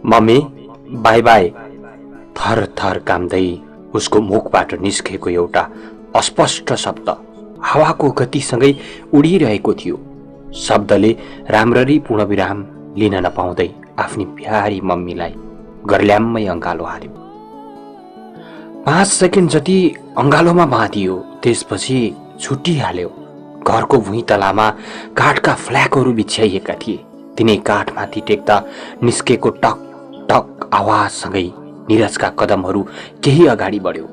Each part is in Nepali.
Mummy by by. थर थर काम्दै उसको मुखबाट निस्केको एउटा अस्पष्ट शब्द हावाको गतिसँगै उडिरहेको थियो। शब्दले राम्ररी पूर्णविराम लिन नपाउँदै आफ्नी प्यारी मम्मीलाई गर्ल्याम्मै अँगालो हाल्यो। 5 सेकेन्ड जति अँगालोमा बाँधियो, त्यसपछि छुट्टिहाल्यो। घरको भुइँतलामा काठका फ्ल्यागहरू बिछ्याइएका थिए। तिनै काठमाथि टेक्दा निस्केको टक टक आवाजसँगै निरजका कदमहरू केही अगाडि बढ्यो।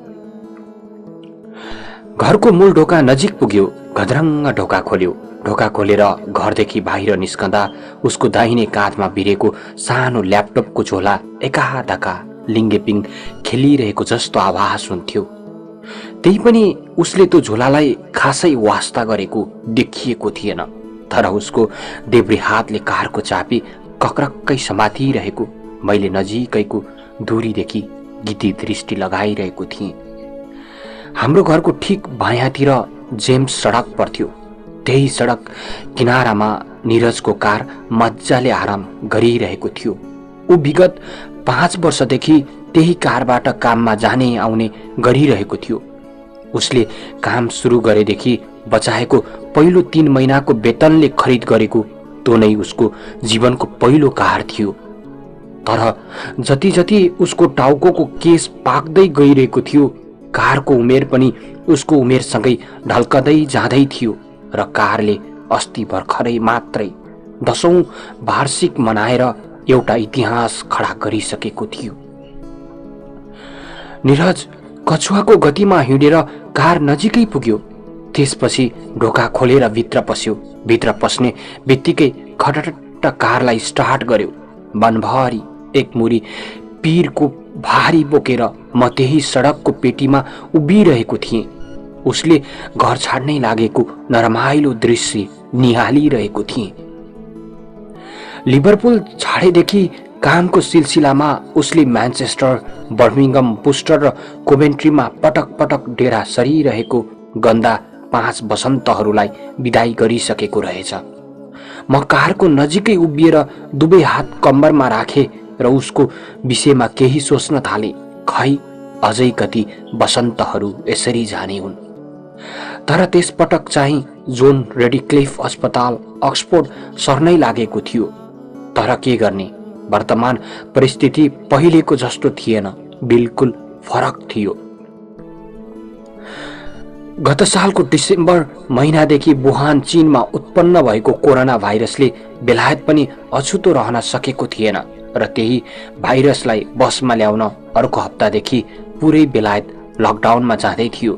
घरको मूल ढोका नजिक पुग्यो। घद्रङ्ग ढोका खोल्यो। ढोका खोलेर घरदेखि बाहिर निस्कँदा उसको दाहिने काँधमा भिरेको सानो ल्यापटपको झोला एकाधका लिङ्गेपिङ खेलिरहेको जस्तो आवाज हुन्थ्यो। त्यही पनि उसले त्यो झोलालाई खासै वास्ता गरेको देखिएको थिएन। तर उसको देब्रे हातले कारको चाबी कक्रक्कै समातिरहेको मैले नजिकैको दूरीदेखि गिटी दृष्टि लगाइरहेको थिएँ। हाम्रो घरको ठिक बायाँतिर जेम्स सडक पर्थ्यो। त्यही सडक किनारामा निरजको कार मजाले आराम गरिरहेको थियो। ऊ विगत 5 वर्षदेखि त्यही कारबाट काममा जाने आउने गरिरहेको थियो। उसले काम सुरु गरेदेखि बचाएको पहिलो 3 महिनाको वेतनले खरिद गरेको त्यो नै उसको जीवनको पहिलो कार थियो। तर जति जति उसको टाउको केस पाक्दै गइरहेको थियो, कारको उमेर पनि उसको उमेरसँगै ढल्कदै जाँदै थियो र कारले अस्ति भर्खरै मात्रै 10औं वार्षिक मनाएर एउटा इतिहास खडा गरिसकेको थियो। निरज कछुवाको गतिमा हिँडेर कार नजिकै पुग्यो। त्यसपछि ढोका खोलेर भित्र पस्यो। भित्र पस्ने बित्तिकै खटटट कारलाई स्टार्ट गर्यो। वनभरि एक मुरी पिरको भारी बोकेर म त्यही सडकको पेटीमा उभिरहेको थिएँ। उसले घर छाड्नै लागेको नरमाइलो दृश्य निहालिरहेको थिएँ। लिभरपुल छाडेदेखि कामको सिलसिलामा उसले म्यान्चेस्टर, बर्मिङहम, बुस्टर र कोभेन्ट्रीमा पटक पटक डेरा सरिरहेको गन्दा 5 वसन्तहरूलाई विदाई गरिसकेको रहेछ। म कारको नजिकै उभिएर दुवै हात कम्मरमा राखे र उसको विषयमा केही सोच्न थाले। खै अझै कति वसन्तहरू यसरी जाने हुन्। तर त्यसपटक चाहिँ जोन रेडिक्लिफ अस्पताल अक्सफोर्ड सर्नै लागेको थियो। तर के गर्ने, वर्तमान परिस्थिति पहिलेको जस्तो थिएन, बिल्कुल फरक थियो। गत सालको डिसेम्बर महिनादेखि वुहान चीनमा उत्पन्न भएको कोरोना भाइरसले बेलायत पनि अछुतो रहन सकेको थिएन र त्यही भाइरसलाई बसमा ल्याउन अर्को हप्तादेखि पुरै बेलायत लकडाउनमा जाँदै थियो।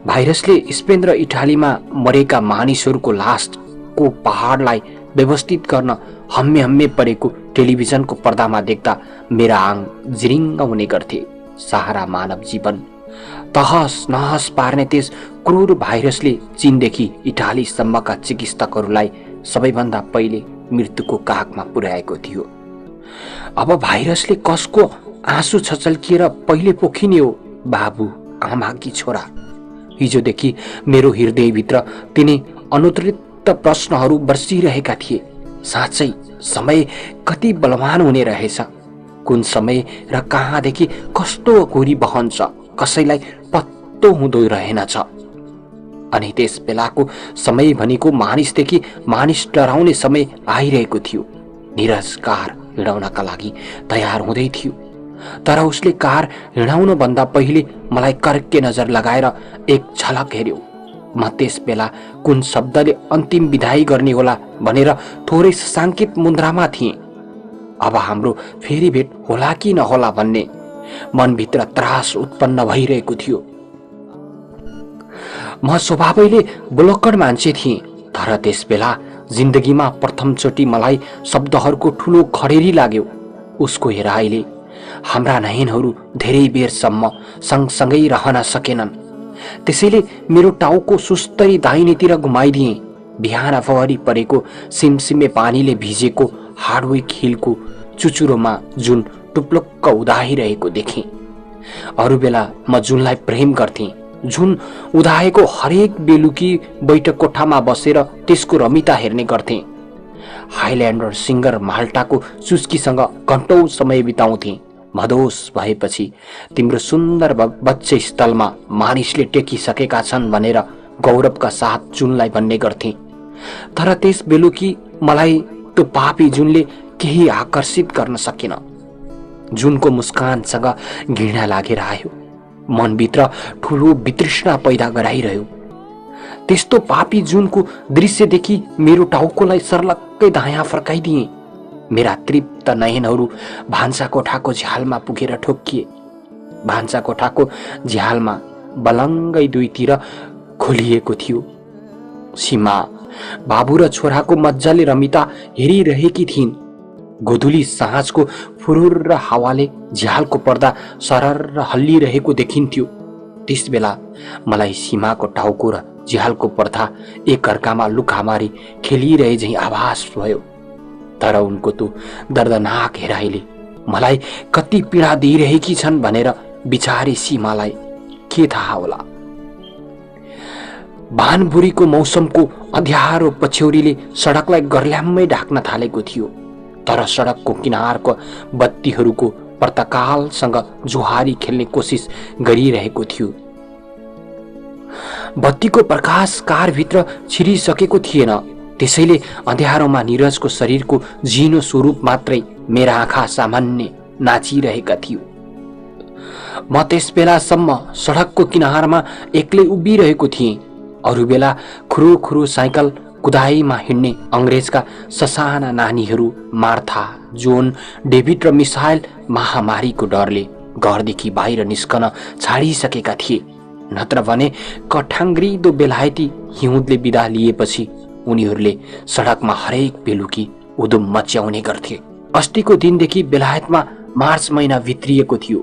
भाइरसले स्पेन र इटालीमा मरेका मानिसहरूको लासको पहाडलाई व्यवस्थित गर्न हम्मे हम्मे परेको टेलिभिजनको पर्दामा देख्दा मेरा आङ जिरिङ्ग हुने गर्थे। सहारा मानव जीवन तहस नहस पार्ने त्यस क्रूर भाइरसले चीनदेखि इटालीसम्मका चिकित्सकहरूलाई सबैभन्दा पहिले मृत्युको काखमा पुर्याएको थियो। अब भाइरसले कसको आँसु छचल्किएर पहिले पोखिने हो, बाबु आमा कि छोरा? हिजोदेखि मेरो हृदयभित्र तिनै अनुत्तरित प्रश्नहरू बर्सिरहेका थिए। साँच्चै समय कति बलवान हुने रहेछ। कुन समय र कहाँदेखि कस्तो गोरी बहन्छ, कसैलाई पत्तो हुँदो रहेनछ। अनि त्यस बेलाको समय भनेको मानिसदेखि मानिस डराउने समय आइरहेको थियो। निरज कार हिँडाउनका लागि तयार हुँदै थियो। तर उसले कार हिँडाउन भन्दा पहिले मलाई कर्के नजर लगाएर एक झलक हेर्यो। म त्यस बेला कुन शब्दले अन्तिम विदाई गर्ने होला भनेर थोरै साङ्केत मुद्रामा थिएँ। अब हाम्रो फेरि भेट होला कि नहोला भन्ने मनभित्र त्रास उत्पन्न भइरहेको थियो। म स्वभावैले बुलक्कड मान्छे थिएँ, तर त्यस बेला जिन्दगीमा प्रथमचोटि मलाई शब्दहरूको ठुलो खडेरी लाग्यो। उसको हेराइले हाम्रा नयनहरू धेरै बेरसम्म सँगसँगै रहन सकेनन्। त्यसैले मेरो टाउको सुस्तरी दाहिनेतिर घुमाइदिएँ। बिहानभरि परेको सिमसिमे पानीले भिजेको हार्डविक हिलको चुचुरोमा जुन टुप्लुक्क उदाइरहेको देखेँ। अरू बेला म जुनलाई प्रेम गर्थेँ। जुन उदाएको हरेक बेलुकी बैठक कोठामा बसेर त्यसको रमिता हेर्ने गर्थेँ। हाइल्यान्डर सिङ्गर माल्टाको चुस्कीसँग घन्टौँ समय बिताउँथे। मधोस भएपछि तिम्रो सुन्दर बच्चे स्थलमा मानिसले टेकिसकेका छन् भनेर गौरवका साथ जुनलाई भन्ने गर्थे। तर त्यस बेलुकी मलाई त्यो पापी जुनले केही आकर्षित गर्न सकेन। जुनको मुस्कानसँग घृणा लागेर आयो, मनभित्र ठुलो वितृष्णा पैदा गराइरह्यो। त्यस्तो पापी जुनको दृश्यदेखि मेरो टाउकोलाई सर्लक्कै दायाँ फर्काइदिए। मेरा तृप्त नयनहरू भान्सा कोठाको झ्यालमा पुगेर ठोक्किए। भान्सा कोठाको झ्यालमा बलङ्गै दुईतिर खोलिएको थियो। सीमा बाबु र छोराको मजाले रमिता हेरिरहेकी थिइन्। गोधुली साँझको फुरुर हावाले झ्यालको पर्दा सरर हल्लिरहेको देखिन्थ्यो। त्यस बेला मलाई सीमाको टाउको र झ्यालको पर्दा एकअर्कामा लुकामारी खेलिरहे झैँ आभास भयो। तर उनको त्यो दर्दनाक हेराइले मलाई कति पीडा दिइरहेकी छन् भनेर बिचारी सीमालाई के थाहा होला। भानबुरीको मौसमको अँध्यारो पछ्यौरीले सडकलाई गर्ल्याम्मै ढाक्न थालेको थियो। तर सडकको किनारको बत्तीहरूको पर्तकालसँग जोहारी खेल्ने कोसिस गरिरहेको थियो। बत्तीको प्रकाश कारभित्र छिरिसकेको थिएन, त्यसैले अँध्यारोमा निरजको शरीरको जीनो स्वरूप मात्रै मेरा आँखा सामान्य नाचिरहेका थियो। म त्यस बेलासम्म सडकको किनारमा एक्लै उभिरहेको थिएँ। अरू बेला खुरु खुरु साइकल कुदाईमा हिँड्ने अंग्रेजका ससाना नानीहरू मार्था, जोन, डेभिड र मिसाइल महामारीको डरले घरदेखि बाहिर निस्कन छाडिसकेका थिए। नत्र भने कठाङ्ग्रिदो बेलायती हिउँदले बिदा लिएपछि उनीहरूले सडकमा हरेक बेलुकी उधुम मच्याउने गर्थे। अस्तिको दिनदेखि बेलायतमा मार्च महिना भित्रिएको थियो।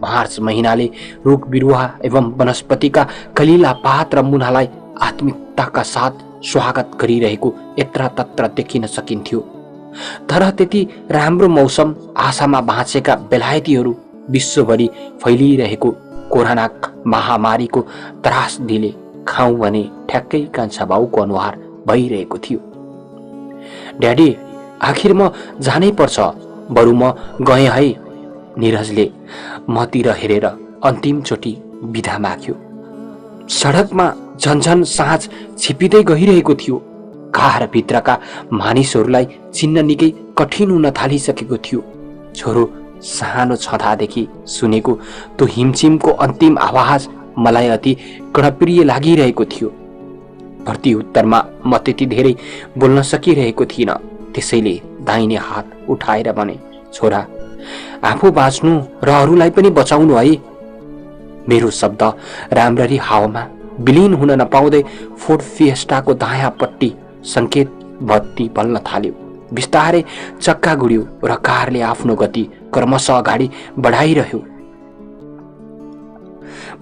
मार्च महिनाले रुख बिरुवा एवं वनस्पतिका कलिला पात र मुनालाई आत्मिकताका साथ स्वागत गरिरहेको यत्रतत्र देखिन सकिन्थ्यो। तर त्यति राम्रो मौसम आशामा बाँचेका बेलायतीहरू विश्वभरि फैलिरहेको कोरोना महामारीको त्रासदीले खाउँ भने ठ्याक्कै कान्छा बाउको अनुहार भइरहेको थियो। ड्याडी, आखिर म जानै पर्छ, बरु म गएँ है। निरजले मतिर हेरेर अन्तिमचोटि बिदा माग्यो। सडकमा झन्झन साँझ छिपिँदै गइरहेको थियो। कारभित्रका मानिसहरूलाई चिन्न निकै कठिन हुन थालिसकेको थियो। छोरो सानो छँदादेखि सुनेको त्यो हिमचिमको अन्तिम आवाज मलाई अति गणप्रिय लागिरहेको थियो। प्रत्युत्तरमा म त्यति धेरै बोल्न सकिरहेको थिइनँ। त्यसैले दाहिने हात उठाएर भने, छोरा, आफू बाँच्नु र अरूलाई पनि बचाउनु है। मेरो शब्द राम्ररी हावामा विलीन हुन नपाउँदै फोर्ड फिएस्टाको दायाँ पट्टि संकेत बत्ती बल्न थाल्यो। बिस्तारै चक्का गुड्यो र कारले आफ्नो गति क्रमशः अगाडि बढाइरह्यो।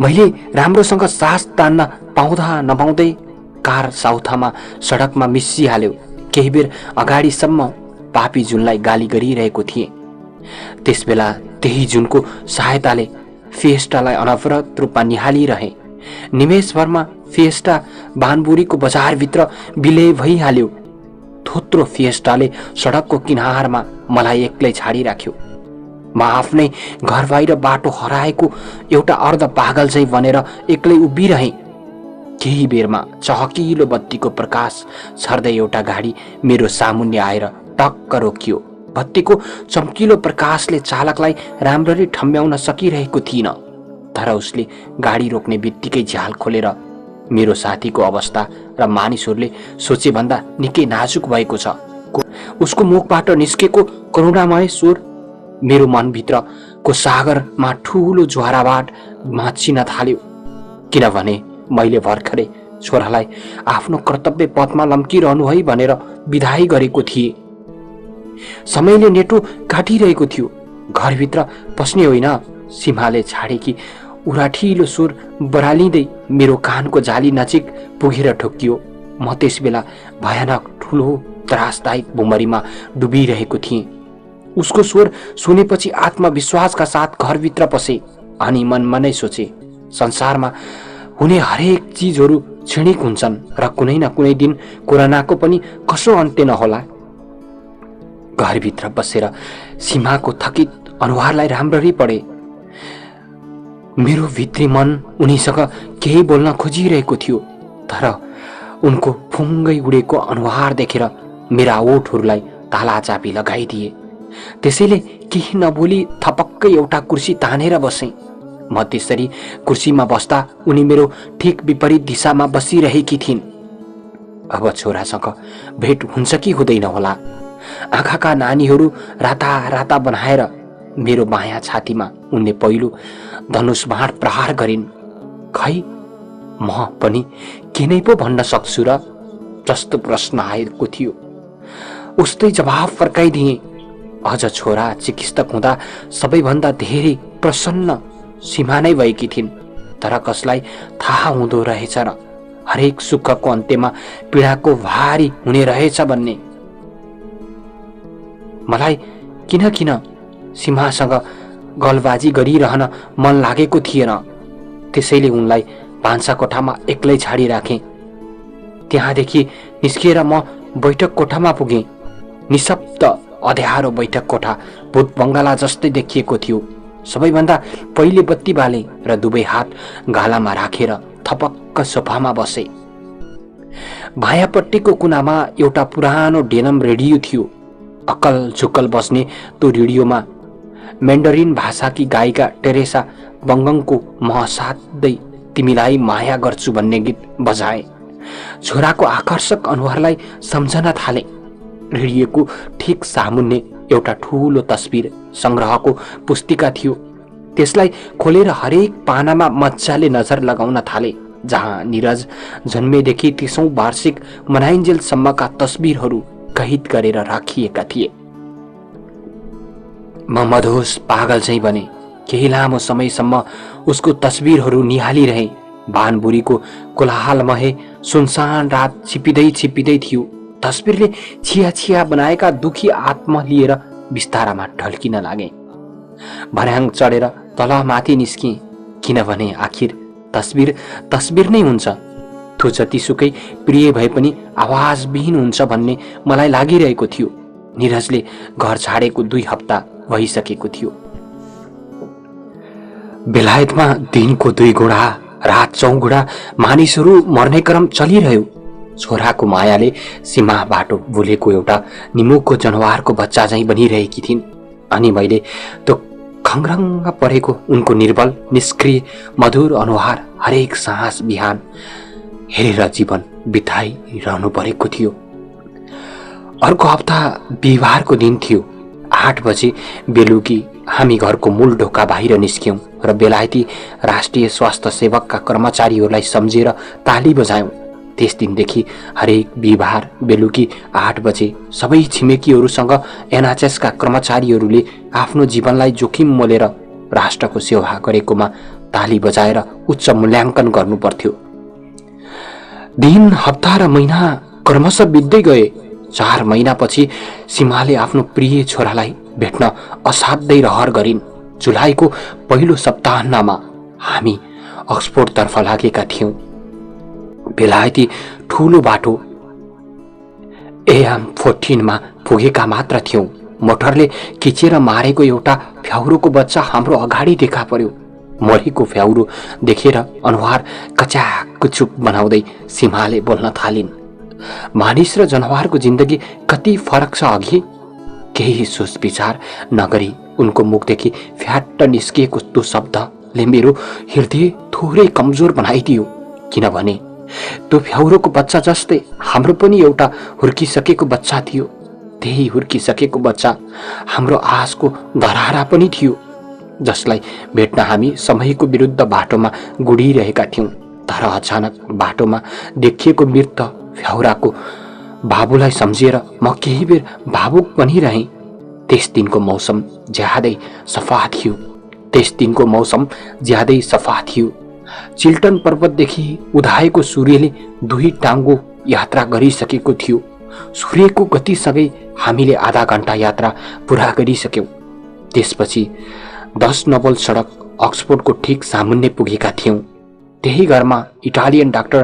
मैले राम्रोसँग सास तान्न पाउँदा नपाउँदै कार साउथामा सडकमा मिसिहाल्यो। केही बेर अगाडिसम्म पापी जुनलाई गाली गरिरहेको थिएँ। त्यसबेला त्यही जुनको सहायताले फिएस्टालाई अनवरत रूपमा निहालिरहे। निमेषभरमा फिएस्टा बानबुरीको बजारभित्र विलय भइहाल्यो। थोत्रो फिएस्टाले सडकको किनारमा मलाई एक्लै छाडिराख्यो। म आफ्नै घर बाहिर बाटो हराएको एउटा अर्ध पागल चाहिँ बनेर एक्लै उभिरहेँ। केही बेरमा चहकिलो बत्तीको प्रकाश छर्दै एउटा गाडी मेरो सामुन्ने आएर टक्क रोकियो। बत्तीको चम्किलो प्रकाशले चालकलाई राम्ररी ठम्ब्याउन सकिरहेको थिइन। तर उसले गाडी रोक्ने बित्तिकै झ्याल खोलेर मेरो साथीको अवस्था र मानिसहरूले सोचे भन्दा निकै नाजुक भएको छ उसको मुखबाट निस्केको करुणामय स्वर मेरो मनभित्रको सागरमा ठूलो ज्वाराबाट माचिन थाल्यो। किनभने मैले भर्खरै छोरालाई आफ्नो कर्तव्य पथमा लम्किरहनु है भनेर बिदाई गरेको थिएँ। समयले नेटो काटिरहेको थियो। घरभित्र पस्ने होइन, सीमाले छाडेकी उराठिलो स्वर बरालिँदै मेरो कानको जाली नजिक पुगेर ठोक्कियो। म त्यसबेला भयानक ठुलो त्रासदायक भुमरीमा डुबिरहेको थिएँ। उसको स्वर सुनेपछि आत्मविश्वासका साथ घरभित्र पसे अनि मनमा नै सोचे, संसारमा हुने हरेक चिजहरू क्षणिक हुन्छन् र कुनै न कुनै दिन कोरोनाको पनि कसो अन्त्य नहोला। घरभित्र बसेर सीमाको थकित अनुहारलाई राम्ररी पढे। मेरो भित्री मन उनीसँग केही बोल्न खोजिरहेको थियो, तर उनको फुङ्गै उडेको अनुहार देखेर मेरा ओठहरूलाई ताला चापी लगाइदिए। त्यसैले केही नबोली थपक्कै एउटा कुर्सी तानेर बसेँ। म त्यसरी कुर्सीमा बस्दा उनी मेरो ठिक विपरीत दिशामा बसिरहेकी थिइन्। अब छोरासँग भेट हुन्छ कि हुँदैन होला। आँखाका नानीहरू राता राता बनाएर मेरो बायाँ छातीमा उनले पहिलो धनुष बाण प्रहार गरिन्। खै म पनि के नै पो भन्न सक्छु र जस्तो प्रश्न आएको थियो उस्तै जवाफ फर्काइदिए। अझ छोरा चिकित्सक हुँदा सबैभन्दा धेरै प्रसन्न सीमा नै भएकी थिइन्। तर कसलाई थाहा हुँदो रहेछ र हरेक सुखको अन्त्यमा पीडाको भारी हुने रहेछ भन्ने। मलाई किन किन सीमासँग गलबाजी गरिरहन मन लागेको थिएन। त्यसैले उनलाई भान्सा कोठामा एक्लै छाडिराखेँ। त्यहाँदेखि निस्किएर म बैठक कोठामा पुगेँ। निशब्द अँध्यारो बैठक कोठा भूत बङ्गला जस्तै देखिएको थियो। सबैभन्दा पहिले बत्ती बाले र दुवै हात गालामा राखेर थपक्क सोफामा बसे। बायाँपट्टिको कुनामा एउटा पुरानो डेनम रेडियो थियो। अक्कल झुक्कल बस्ने त्यो रेडियोमा म्यान्डरिन भाषाकी गायिका टेरेसा बङ्गङको महसाध्दै तिमीलाई माया गर्छु भन्ने गीत बजाए। छोराको आकर्षक अनुहारलाई सम्झन थाले। रेडियोको ठिक सामुन्ने एउटा ठूलो तस्बिर संग्रहको पुस्तिका थियो। त्यसलाई खोलेर हरेक पानामा मजाले नजर लगाउन थाले, जहाँ निरज जन्मेदेखि 30औं वार्षिक मनाइन्जेलसम्मका तस्बिरहरू कैद गरेर राखिएका थिए। म मधोस पागल चाहिँ बने। केही लामो समयसम्म उसको तस्बिरहरू निहालिरहे। बानबुरीको कोलाहलमय सुनसान रात छिपिँदै छिपिँदै थियो। तस्बिरले छिया छिया बनाएका दुखी आत्मा लिएर बिस्तारामा ढल्किन लागे। भर्याङ चढेर तलमाथि निस्किए, किनभने आखिर तस्बिर तस्बिर नै हुन्छ। त्यो जतिसुकै प्रिय भए पनि आवाजविहीन हुन्छ भन्ने मलाई लागिरहेको थियो। निरजले घर छाडेको 2 हप्ता भइसकेको थियो। बेलायतमा दिनको 2 गुणा रात 4 गुणा मानिसहरू मर्ने क्रम चलिरह्यो। छोराको मायाले सीमा बाटो भुलेको एउटा निमुखको जनावरको बच्चा झैं बनिरहेकी थिइन्। अनि मैले त्यो खङ्ग्रङ्ग परेको उनको निर्बल निष्क्रिय मधुर अनुहार हरेक साँझ बिहान हेरेर जीवन बिताइरहनु परेको थियो। अर्को हप्ता बिहिबारको दिन थियो। 8 बजे बेलुकी हामी घरको मूल ढोका बाहिर निस्क्यौं र बेलायती राष्ट्रिय स्वास्थ्य सेवकका कर्मचारीहरूलाई सम्झेर ताली बजायौं। त्यस दिनदेखि हरेक बिहिबार बेलुकी 8 बजे सबै छिमेकीहरूसँग एनएचएसका कर्मचारीहरूले आफ्नो जीवनलाई जोखिम मोलेर राष्ट्रको सेवा गरेकोमा ताली बजाएर उच्च मूल्याङ्कन गर्नुपर्थ्यो। दिन, हप्ता र महिना क्रमशः बित्दै गए। 4 महिनापछि सीमाले आफ्नो प्रिय छोरालाई भेट्न असाध्यै रहर गरिन्। जुलाईको पहिलो सप्ताहमा हामी अक्सफोर्डतर्फ लागेका थियौं। बेलायती ठूलो बाटो AM14 मा पुगेका मात्र थियौं। मोटरले खिचेर मारेको एउटा फ्याउरोको बच्चा हाम्रो अगाडि देखा पर्यो। मरेको फ्याउरो देखेर अनुहार कचाक कुचुक बनाउँदै सीमाले बोल्न थालिन्। मानिस र जनावरको जिन्दगी कति फरक छ अघि। केही सोच विचार नगरी उनको मुखदेखि फ्याट्ट निस्किएको त्यो शब्दले मेरो हृदय थोरै कमजोर बनाइदियो। किनभने त्यो फ्याउरोको बच्चा जस्तै हाम्रो पनि एउटा हुर्किसकेको बच्चा थियो। त्यही हुर्किसकेको बच्चा हाम्रो आशको धरारा पनि थियो, जसलाई भेट्न हामी समयको विरुद्ध बाटोमा गुडिरहेका थियौं। तर अचानक बाटोमा देखिएको मृत फ्याउराको बाबुलाई सम्झेर म केही बेर भावुक बनिरहेँ। त्यस दिनको मौसम ज्यादै सफा थियो। चिल्टन पर्वतदेखि उदाएको सूर्यले 2 टाङ्गो यात्रा गरिसकेको थियो। सूर्यको गतिसँगै हामीले आधा घण्टा यात्रा पूरा गरिसक्यौं। त्यसपछि 10 नम्बर सडक अक्सफोर्डको ठिक सामुन्ने पुगेका थियौं। त्यही घरमा इटालियन डाक्टर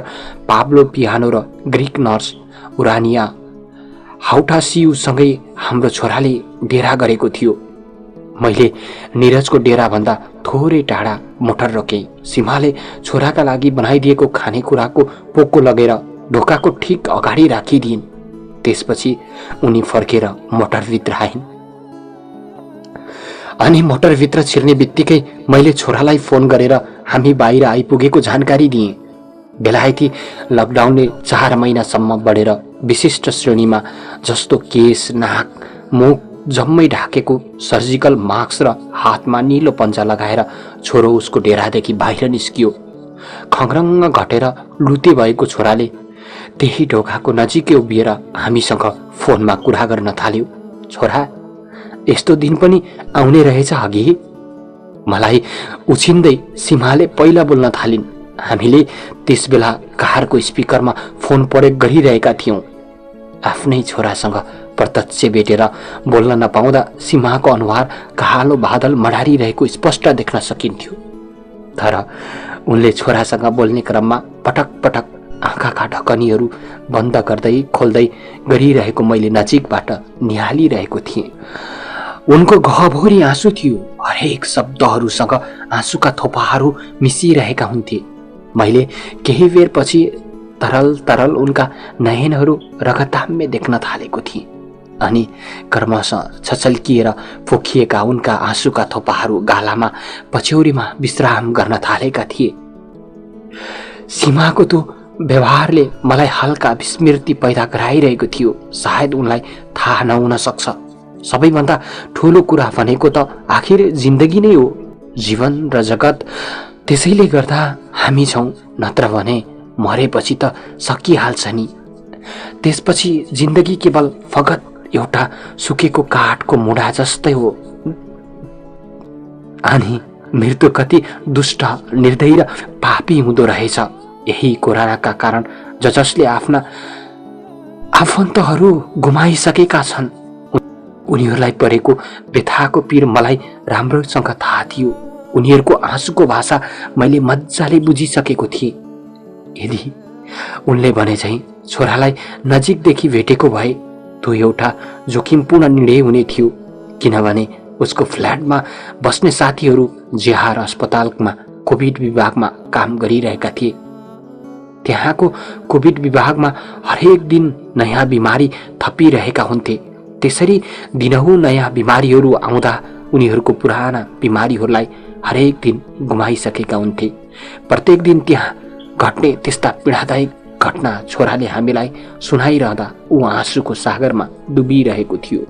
पाब्लो पियानो र ग्रीक नर्स उरानिया हाउटा सियुसँगै हाम्रो छोराले डेरा गरेको थियो। मैले निरजको डेराभन्दा थोरै टाढा मोटर रोकेँ। सीमाले छोराका लागि बनाइदिएको खानेकुराको पोको लगेर ढोकाको ठिक अगाडि राखिदिइन्। त्यसपछि उनी फर्केर मोटरभित्र आइन्। अनि मोटरभित्र छिर्ने बित्तिकै मैले छोरालाई फोन गरेर हामी बाहिर आइपुगेको जानकारी दिएँ। बेलायती लकडाउनले 4 महिनासम्म बढेर विशिष्ट श्रेणीमा जस्तो केस, नाक, मुख जम्मै ढाकेको सर्जिकल मास्क र हातमा निलो पन्जा लगाएर छोरो उसको डेरादेखि बाहिर निस्कियो। खङ्ग्रङ्ग घटेर लुते भएको छोराले त्यही ढोकाको नजिकै उभिएर हामीसँग फोनमा कुरा गर्न थाल्यो। छोरा, यस्तो दिन पनि आउने रहेछ अघि। मलाई उछिन्दै सीमाले पहिला बोल्न थालिन्। हामीले त्यसबेला कारको स्पिकरमा फोन प्रयोग गरिरहेका थियौँ। आफ्नै छोरासँग प्रत्यक्ष भेटेर बोल्न नपाउँदा सीमाको अनुहार कालो बादल मडारिरहेको स्पष्ट देख्न सकिन्थ्यो। तर उनले छोरासँग बोल्ने क्रममा पटक पटक आँखाका ढकनीहरू बन्द गर्दै खोल्दै गरिरहेको मैले नजिकबाट निहालिरहेको थिएँ। उनको गहभरि आँसु थियो। हरेक शब्दहरूसँग आँसुका थोपाहरू मिसिरहेका हुन्थे। मैले केही बेरपछि तरल तरल उनका नयनहरू रगताम्य देख्न थालेको थिएँ। अनि क्रमशः छचल्किएर पोखिएका उनका आँसुका थोपाहरू गालामा पछ्यौरीमा विश्राम गर्न थालेका थिए। सीमाको त्यो व्यवहारले मलाई हल्का विस्मृति पैदा गराइरहेको थियो। सायद उनलाई थाहा नहुन सक्छ, सबैभन्दा ठुलो कुरा भनेको त आखिर जिन्दगी नै हो, जीवन र जगत। त्यसैले गर्दा हामी छौँ, नत्र भने मरेपछि त सकिहाल्छ नि। त्यसपछि जिन्दगी केवल फगत एउटा सुकेको काठको मुढा जस्तै हो। अनि मृत्यु कति दुष्ट, निर्दयी र पापी हुँदो रहेछ। यही कोरोनाका कारण जसले आफ्ना आफन्तहरू गुमाइसकेका छन्, उनीहरूलाई परेको व्यथाको पीर मलाई राम्रोसँग थाहा थियो। उनीहरूको आँसुको भाषा मैले मजाले बुझिसकेको थिएँ। यदि उनले भने झैँ छोरालाई नजिकदेखि भेटेको भए त्यो एउटा जोखिमपूर्ण निर्णय हुने थियो, किनभने उसको फ्ल्याटमा बस्ने साथीहरू जेहार अस्पतालमा कोभिड विभागमा काम गरिरहेका थिए। त्यहाँको कोभिड विभागमा हरेक दिन नयाँ बिमारी थपिरहेका हुन्थे। त्यसरी दिनहुँ नयाँ बिमारीहरू आउँदा उनीहरूको पुराना बिमारीहरूलाई हरेक दिन गुमाइसकेका हुन्थे। प्रत्येक दिन त्यहाँ घट्ने त्यस्ता पीडादायक घटना छोराले हामीलाई सुनाइरहँदा ऊ आँसुको सागरमा डुबिरहेको थियो।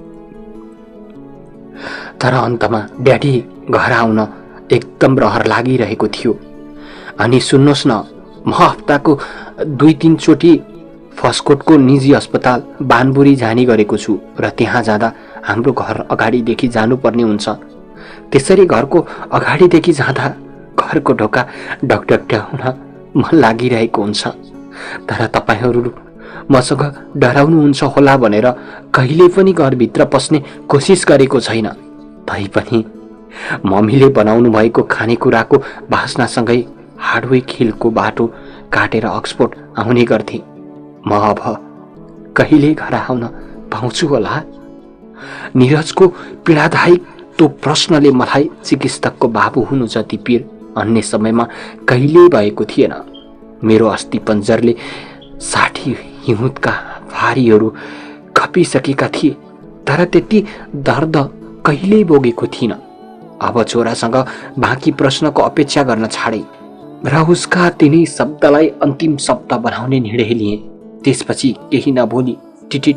तर अन्तमा ड्याडी घर आउन एकदम रहर लागिरहेको थियो। अनि सुन्नुहोस् न, म हप्ताको 2-3 चोटि फस्कोटको निजी अस्पताल बानबुरी जाने गरेको छु र त्यहाँ जाँदा हाम्रो घर अगाडिदेखि जानुपर्ने हुन्छ। त्यसरी घरको अगाडिदेखि जाँदा घरको ढोका ढकढक्याउन मन लागिरहेको हुन्छ। तर तपाईँहरू मसँग डराउनुहुन्छ होला भनेर कहिले पनि घरभित्र पस्ने कोसिस गरेको छैन। तैपनि मम्मीले बनाउनु भएको खानेकुराको बास्नासँगै हार्डवेक हिलको बाटो काटेर अक्सफोर्ड आउने गर्थे। म अब कहिले घर आउन पाउँछु होला? निरजको पीडादायक त्यो प्रश्नले मलाई चिकित्सकको बाबु हुनु जति पीर अन्य समयमा कहिल्यै भएको थिएन। मेरो अस्ति पन्जरले 60 हिउँदका भारीहरू खपिसकेका थिए, तर त्यति दर्द कहिल्यै भोगेको थिइनँ। अब छोरासँग बाँकी प्रश्नको अपेक्षा गर्न छाडे र उसका तिनै शब्दलाई अन्तिम शब्द बनाउने निर्णय लिए। त्यसपछि केही नभोली टिटिट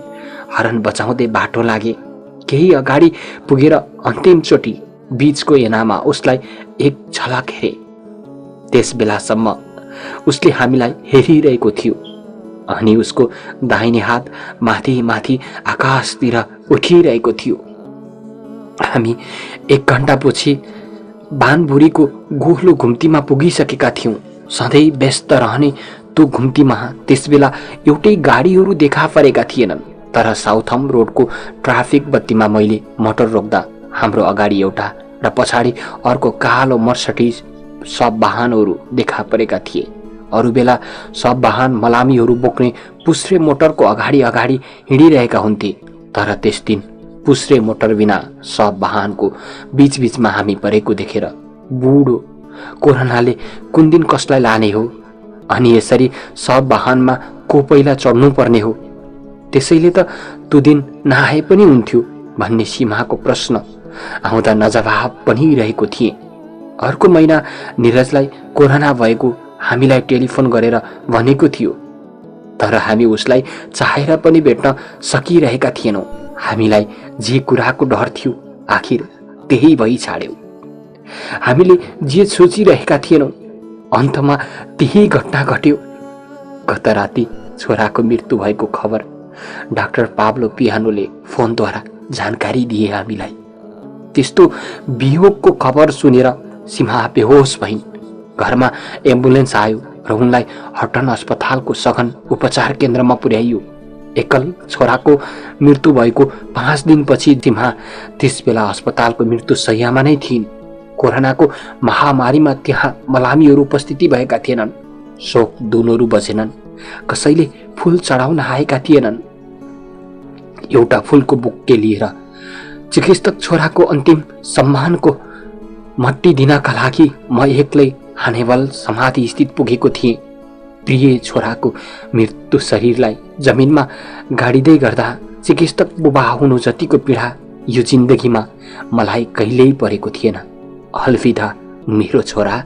हरन बचाउँदै बाटो लागे। केही अगाडि पुगेर अन्तिमचोटि बीचको एनामा उसलाई एक झलक हेरे। त्यस बेलासम्म उसले हामीलाई हेरिरहेको थियो। अनि उसको दाहिने हात माथि माथि आकाशतिर उठिरहेको थियो। हामी 1 घण्टापछि बानबुरीको गोलो घुम्तीमा पुगिसकेका थियौँ। सधैँ व्यस्त रहने त्यो घुम्तीमा त्यसबेला एउटै गाडीहरू देखा परेका थिएनन्। तर साउथहम रोडको ट्राफिक बत्तीमा मैले मोटर रोक्दा हाम्रो अगाडि एउटा र पछाडि अर्को कालो मर्सिडिज सब वाहनहरू देखा परेका थिए। अरू बेला सब वाहन मलामीहरू बोक्ने पुस्रे मोटरको अगाडि अगाडि हिँडिरहेका हुन्थे। तर त्यस दिन पुस्रे मोटर बिना सब वाहनको बीचबीचमा हामी परेको देखेर बुढो कोरोनाले कुन दिन कसलाई लाने हो अनि यसरी सब वाहनमा को पहिला चढ्नु पर्ने हो, त्यसैले त त्यो दिन नआए पनि हुन्थ्यो भन्ने सीमाको प्रश्न आउँदा नजवाब पनि रहेको थिए। अर्को महिना निरजलाई कोरोना भएको हामीलाई टेलिफोन गरेर भनेको थियो, तर हामी उसलाई चाहेर पनि भेट्न सकिरहेका थिएनौँ। हामीलाई जे कुराको डर थियो आखिर त्यही भई छाड्यो। हामीले जे सोचिरहेका थिएनौँ अन्तमा त्यही घटना घट्यो। गत राति छोराको मृत्यु भएको खबर डाक्टर पाब्लो पियानोले फोनद्वारा जानकारी दिए हामीलाई। त्यस्तो वियोगको खबर सुनेर सीमा बेहोस भइन्। घरमा एम्बुलेन्स आयो र उनलाई हटन अस्पतालको सघन उपचार केन्द्रमा पुर्याइयो। एकल छोराको मृत्यु भएको 5 दिनपछि सीमा त्यसबेला अस्पतालको मृत्यु शय्यामा नै थिइन्। कोरोनाको महामारीमा त्यहाँ मलामीहरू उपस्थिति भएका थिएनन्। शोक दुलोहरू बजेनन्। कसैले फूल चढाउन आएका थिएनन्। एउटा फूलको बुक्के लिएर चिकित्सक छोराको अन्तिम सम्मानको मट्टी दिनका लागि म एक्लै हानेवल समाधि स्थित पुगेको थिएँ। प्रिय छोराको मृत्यु शरीरलाई जमिनमा गाडिँदै गर्दा चिकित्सक बुबा हुनु जतिको पीडा यो जिन्दगीमा मलाई कहिल्यै परेको थिएन। अलविदा मेरो छोरा।